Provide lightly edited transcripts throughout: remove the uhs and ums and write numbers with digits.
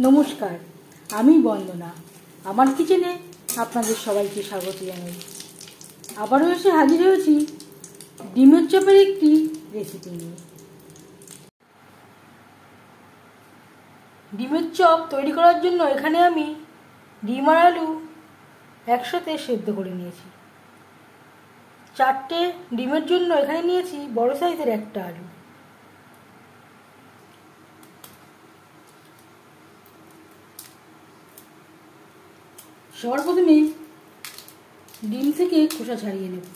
নমস্কার, আমি বন্দনা। আমার কিচেনে আপনাদের সবাইকে স্বাগত জানাই। আবারও এসে হাজির হয়েছি ডিমের চপের একটি রেসিপি নিয়ে। ডিমের চপ তৈরি করার জন্য এখানে আমি ডিম আর আলু একসাথে সেদ্ধ করে নিয়েছি। 4টে ডিমের জন্য এখানে নিয়েছি বড় সাইজের একটা আলু। সবার প্রথমে ডিম থেকে খোসা ছাড়িয়ে নেব।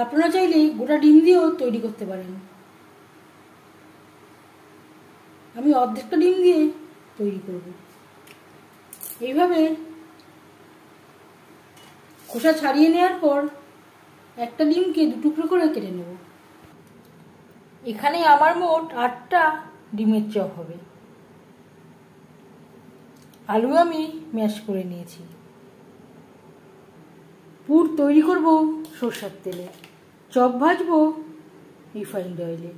আপনারা চাইলে গোটা ডিম দিয়েও তৈরি করতে পারেন। আমি অর্ধেকটা ডিম দিয়ে তৈরি করব। এইভাবে খোসা ছাড়িয়ে নেওয়ার পর একটা ডিমকে 2 টুকরো করে কেটে নেব। এখানে আমার মোট 8টা ডিমের চপ হবে। আলু আমি ম্যাশ করে নিয়েছি। পুর তৈরি করব সরষের তেলে, চপ ভাজবো রিফাইন্ড অয়েলে।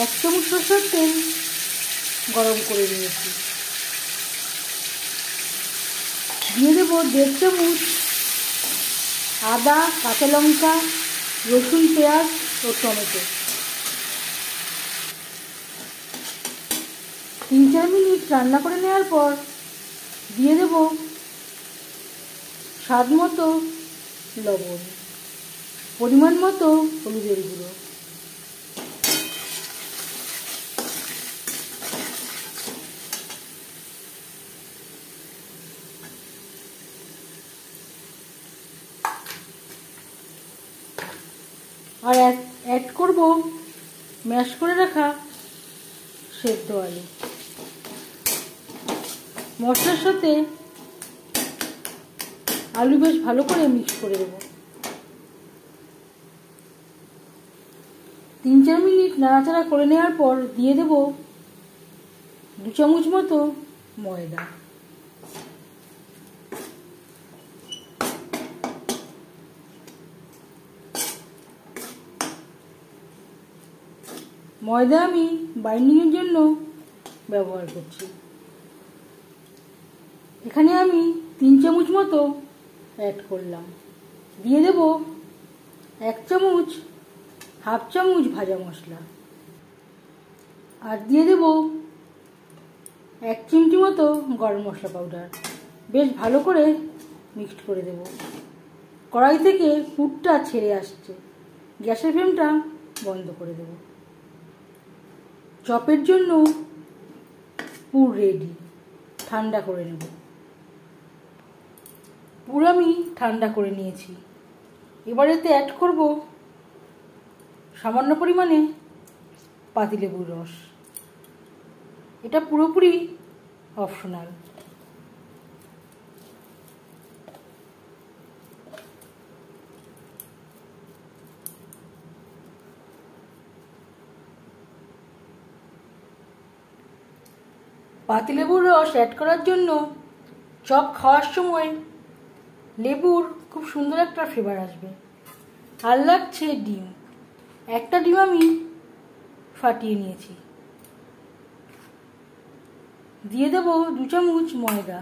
1 চামচ সরষের তেল গরম করে নিয়েছি। দিয়ে দেব 1.5 চামচ আদা, কাঁচা লঙ্কা, রসুন, পেঁয়াজ ও টমেটো। 3-4 মিনিট রান্না করে নেওয়ার পর দিয়ে দেব স্বাদ মতো লবণ, পরিমাণ মতো হলুদের গুঁড়ো। আর অ্যাড করব ম্যাশ করে রাখা সেদ্ধ আলু। মশলার সাথে আলু বেশ ভালো করে মিক্স করে দেব। 3-4 মিনিট নাড়াচাড়া করে নেওয়ার পর দিয়ে দেব 2 চামচ মতো ময়দা। ময়দা আমি বাইন্ডিংয়ের জন্য ব্যবহার করছি। এখানে আমি 3 চামচ মতো অ্যাড করলাম। দিয়ে দেব 1 চামচ, হাফ চামচ ভাজা মশলা। আর দিয়ে দেব 1 চিমটি মতো গরম মশলা পাউডার। বেশ ভালো করে মিক্সড করে দেব। কড়াই থেকে পুরটা ছেড়ে আসছে। গ্যাসের ফ্লেমটা বন্ধ করে দেব। চপের জন্য পুর রেডি। ঠান্ডা করে নেব। পুর আমি ঠান্ডা করে নিয়েছি। এবার এতে অ্যাড করব সামান্য পরিমাণে পাতিলেবুর রস। এটা পুরোপুরি অপশনাল। পাতিলেবুর রস অ্যাড করার জন্য চপ খাওয়ার সময় লেবুর খুব সুন্দর একটা ফ্লেভার আসবে। আর লাগছে ডিম। একটা ডিম আমি ফাটিয়ে নিয়েছি। দিয়ে দেব 2 চামচ ময়দা।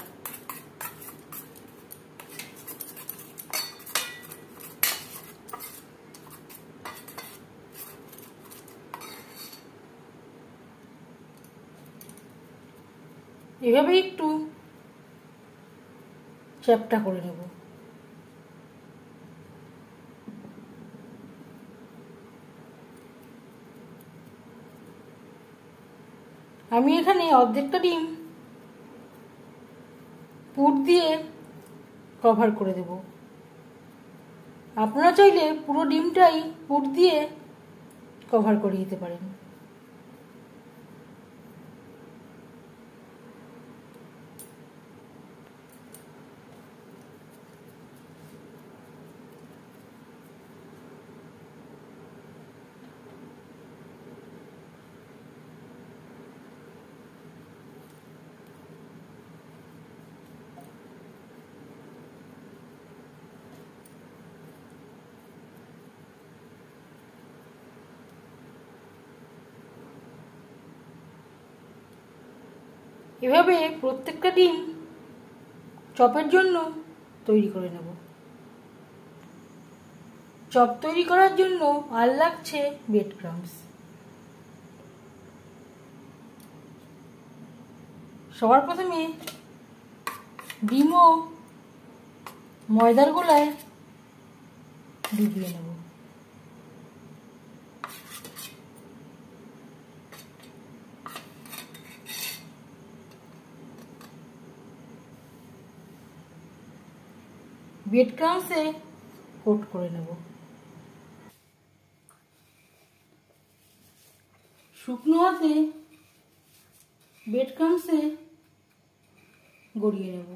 এভাবে একটু চ্যাপ্টা করে নেব। আমি এখানে অর্ধেকটা ডিম পুর দিয়ে কভার করে দেব। আপনারা চাইলে পুরো ডিমটাই পুর দিয়ে কভার করে দিতে পারেন। এভাবে প্রত্যেকটা ডিম চপের জন্য তৈরি করে নেব। চপ তৈরি করার জন্য আর লাগছে ব্রেড ক্রাম্বস। সবার প্রথমে ডিম ও ময়দার গোলায় ডুবিয়ে নেব। ব্রেড ক্রাম্বসে কোট করে নেব। শুকনো হাতে ব্রেড ক্রাম্বসে গড়িয়ে নেব।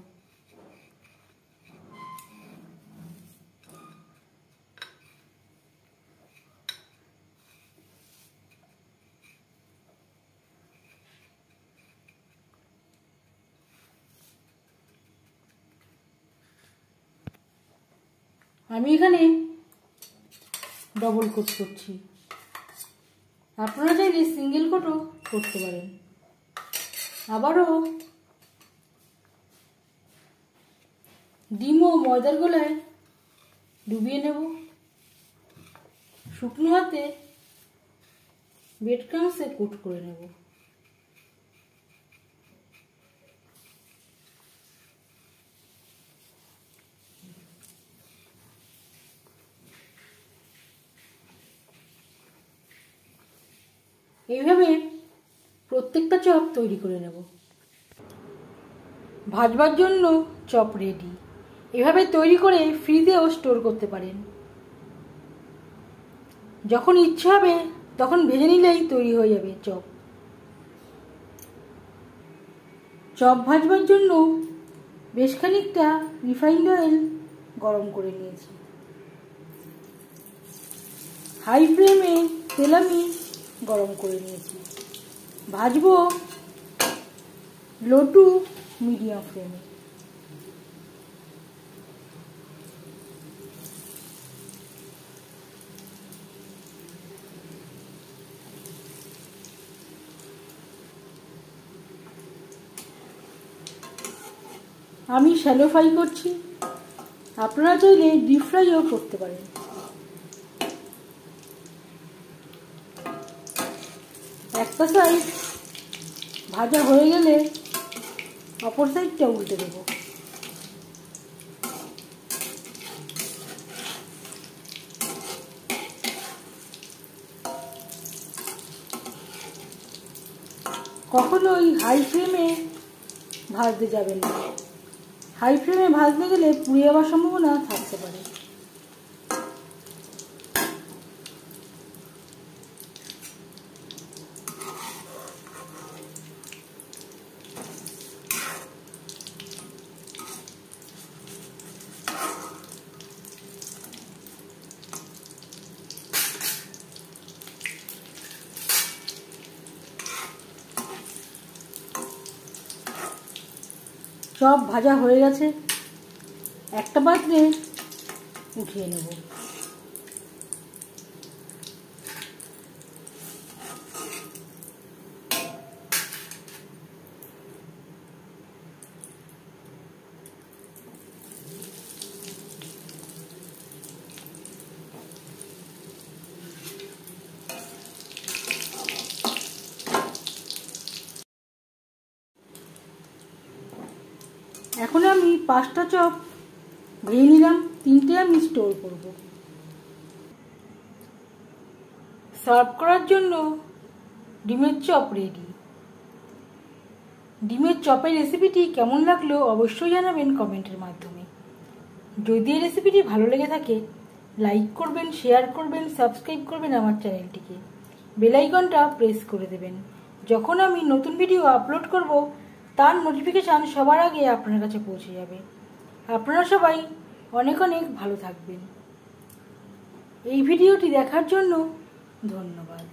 আমি এখানে ডবল কোট করছি, আপনারা চাইলে সিঙ্গেল কোটও করতে পারেন। আবারও ডিম ও ময়দার গোলায় ডুবিয়ে নেব। শুকনো হাতে ব্রেড ক্রাম্বসে কোট করে নেব। এইভাবে প্রত্যেকটা চপ তৈরি করে নেব। ভাজবার জন্য চপ রেডি। এভাবে তৈরি করে ফ্রিজেও স্টোর করতে পারেন। যখন ইচ্ছে হবে তখন ভেজে নিলেই তৈরি হয়ে যাবে চপ। চপ ভাজবার জন্য বেশ খানিকটা রিফাইন্ড অয়েল গরম করে নিয়েছি। হাই ফ্লেমে তেল আমি গরম করে নিয়েছি। ভাজবো লো টু মিডিয়াম ফ্লেমে। আমি শ্যালো ফ্রাই করছি, আপনারা চাইলে ডিপ ফ্রাইও করতে পারেন। একটা সাইড ভাজা হয়ে গেলে অপর সাইডটা উল্টে দেব। কখনোই হাই ফ্লেমে ভাজতে যাবেন না। হাই ফ্লেমে ভাজতে গেলে পুড়ে যাওয়ার সম্ভাবনা থাকতে পারে। চপ ভাজা হয়ে গেছে, একটা পাত্রে উঠিয়ে নেব। এখন আমি 5টা চপ ভেজে নিলাম, 3টে আমি স্টোর করব। সার্ভ করার জন্য ডিমের চপ রেডি। ডিমের চপের রেসিপিটি কেমন লাগলো অবশ্যই জানাবেন কমেন্টের মাধ্যমে। যদি এই রেসিপিটি ভালো লেগে থাকে লাইক করবেন, শেয়ার করবেন, সাবস্ক্রাইব করবেন আমার চ্যানেলটিকে। বেল আইকনটা প্রেস করে দেবেন। যখন আমি নতুন ভিডিও আপলোড করব তার নোটিফিকেশান সবার আগে আপনার কাছে পৌঁছে যাবে। আপনারা সবাই অনেক অনেক ভালো থাকবেন। এই ভিডিওটি দেখার জন্য ধন্যবাদ।